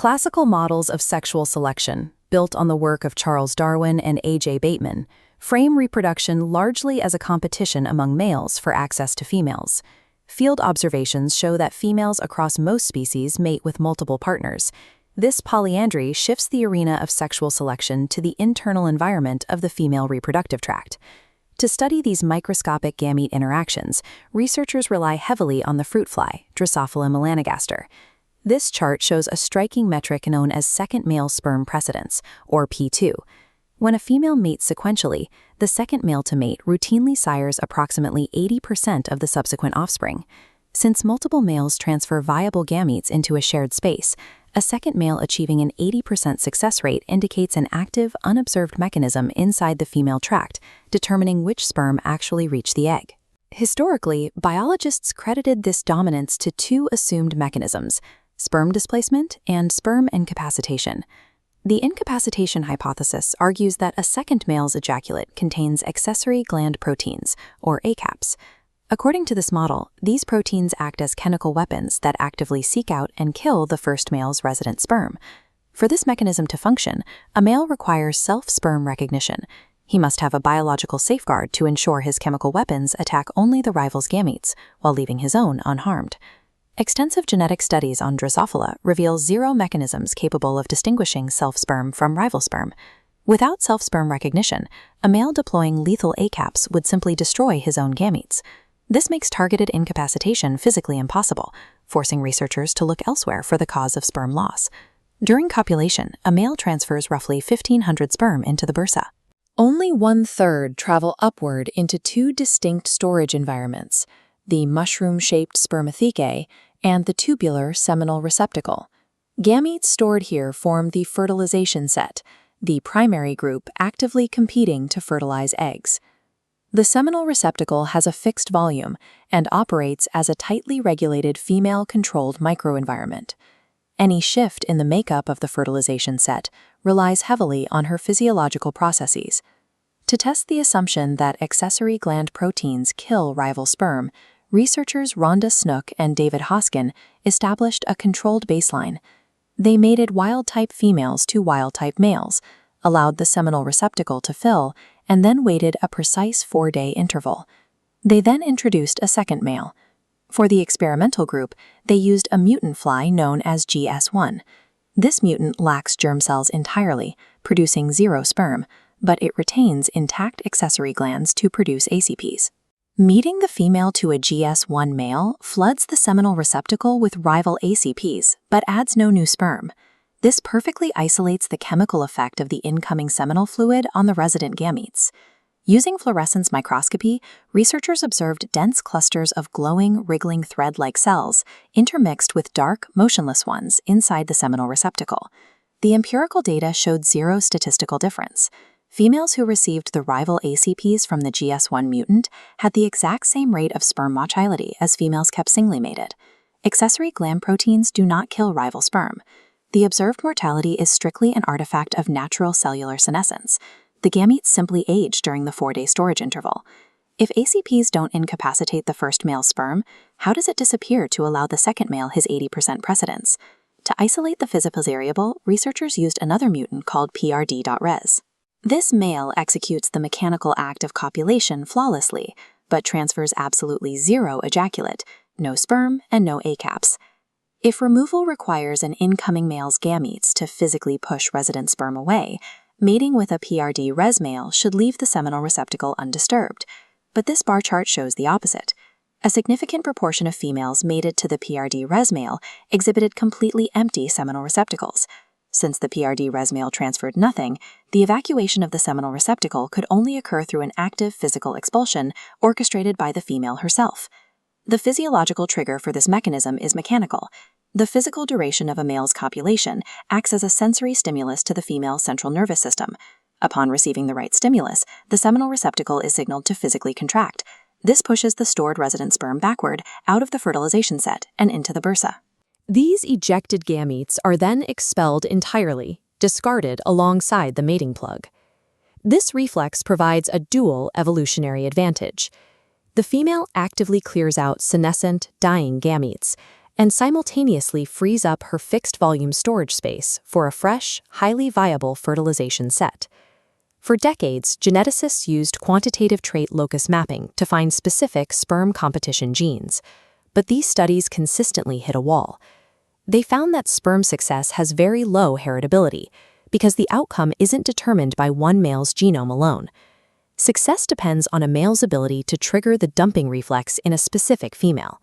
Classical models of sexual selection, built on the work of Charles Darwin and A.J. Bateman, frame reproduction largely as a competition among males for access to females. Field observations show that females across most species mate with multiple partners. This polyandry shifts the arena of sexual selection to the internal environment of the female reproductive tract. To study these microscopic gamete interactions, researchers rely heavily on the fruit fly, Drosophila melanogaster. This chart shows a striking metric known as second male sperm precedence, or P2. When a female mates sequentially, the second male to mate routinely sires approximately 80% of the subsequent offspring. Since multiple males transfer viable gametes into a shared space, a second male achieving an 80% success rate indicates an active, unobserved mechanism inside the female tract, determining which sperm actually reach the egg. Historically, biologists credited this dominance to two assumed mechanisms: sperm displacement and sperm incapacitation. The incapacitation hypothesis argues that a second male's ejaculate contains accessory gland proteins, or Acps. According to this model, these proteins act as chemical weapons that actively seek out and kill the first male's resident sperm. For this mechanism to function, a male requires self-sperm recognition. He must have a biological safeguard to ensure his chemical weapons attack only the rival's gametes, while leaving his own unharmed. Extensive genetic studies on Drosophila reveal 0 mechanisms capable of distinguishing self-sperm from rival sperm. Without self-sperm recognition, a male deploying lethal Acps would simply destroy his own gametes. This makes targeted incapacitation physically impossible, forcing researchers to look elsewhere for the cause of sperm loss. During copulation, a male transfers roughly 1,500 sperm into the bursa. Only 1/3 travel upward into two distinct storage environments: the mushroom-shaped spermathecae and the tubular seminal receptacle. Gametes stored here form the fertilization set, the primary group actively competing to fertilize eggs. The seminal receptacle has a fixed volume and operates as a tightly regulated female-controlled microenvironment. Any shift in the makeup of the fertilization set relies heavily on her physiological processes. To test the assumption that accessory gland proteins kill rival sperm, researchers Rhonda Snook and David Hoskin established a controlled baseline. They mated wild-type females to wild-type males, allowed the seminal receptacle to fill, and then waited a precise 4-day interval. They then introduced a second male. For the experimental group, they used a mutant fly known as GS1. This mutant lacks germ cells entirely, producing 0 sperm, but it retains intact accessory glands to produce ACPs. Meeting the female to a GS1 male floods the seminal receptacle with rival ACPs, but adds no new sperm. This perfectly isolates the chemical effect of the incoming seminal fluid on the resident gametes. Using fluorescence microscopy, researchers observed dense clusters of glowing, wriggling thread-like cells intermixed with dark, motionless ones inside the seminal receptacle. The empirical data showed 0 statistical difference. Females who received the rival ACPs from the GS1 mutant had the exact same rate of sperm motility as females kept singly mated. Accessory gland proteins do not kill rival sperm. The observed mortality is strictly an artifact of natural cellular senescence. The gametes simply age during the 4-day storage interval. If ACPs don't incapacitate the first male's sperm, how does it disappear to allow the second male his 80% precedence? To isolate the physical variable, researchers used another mutant called PRD.res. This male executes the mechanical act of copulation flawlessly, but transfers absolutely 0 ejaculate, no sperm, and no Acps. If removal requires an incoming male's gametes to physically push resident sperm away, mating with a PRD-res male should leave the seminal receptacle undisturbed. But this bar chart shows the opposite. A significant proportion of females mated to the PRD-res male exhibited completely empty seminal receptacles. Since the PRD-res male transferred nothing, the evacuation of the seminal receptacle could only occur through an active physical expulsion orchestrated by the female herself. The physiological trigger for this mechanism is mechanical. The physical duration of a male's copulation acts as a sensory stimulus to the female's central nervous system. Upon receiving the right stimulus, the seminal receptacle is signaled to physically contract. This pushes the stored resident sperm backward out of the fertilization set and into the bursa. These ejected gametes are then expelled entirely, discarded alongside the mating plug. This reflex provides a dual evolutionary advantage. The female actively clears out senescent, dying gametes, and simultaneously frees up her fixed-volume storage space for a fresh, highly viable fertilization set. For decades, geneticists used quantitative trait locus mapping to find specific sperm competition genes, but these studies consistently hit a wall. They found that sperm success has very low heritability because the outcome isn't determined by one male's genome alone. Success depends on a male's ability to trigger the dumping reflex in a specific female.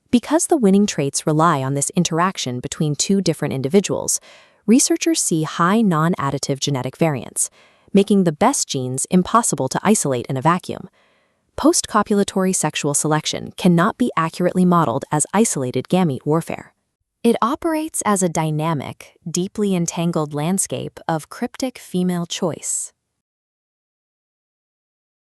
Because the winning traits rely on this interaction between two different individuals, researchers see high non-additive genetic variance, making the best genes impossible to isolate in a vacuum. Postcopulatory sexual selection cannot be accurately modeled as isolated gamete warfare. It operates as a dynamic, deeply entangled landscape of cryptic female choice.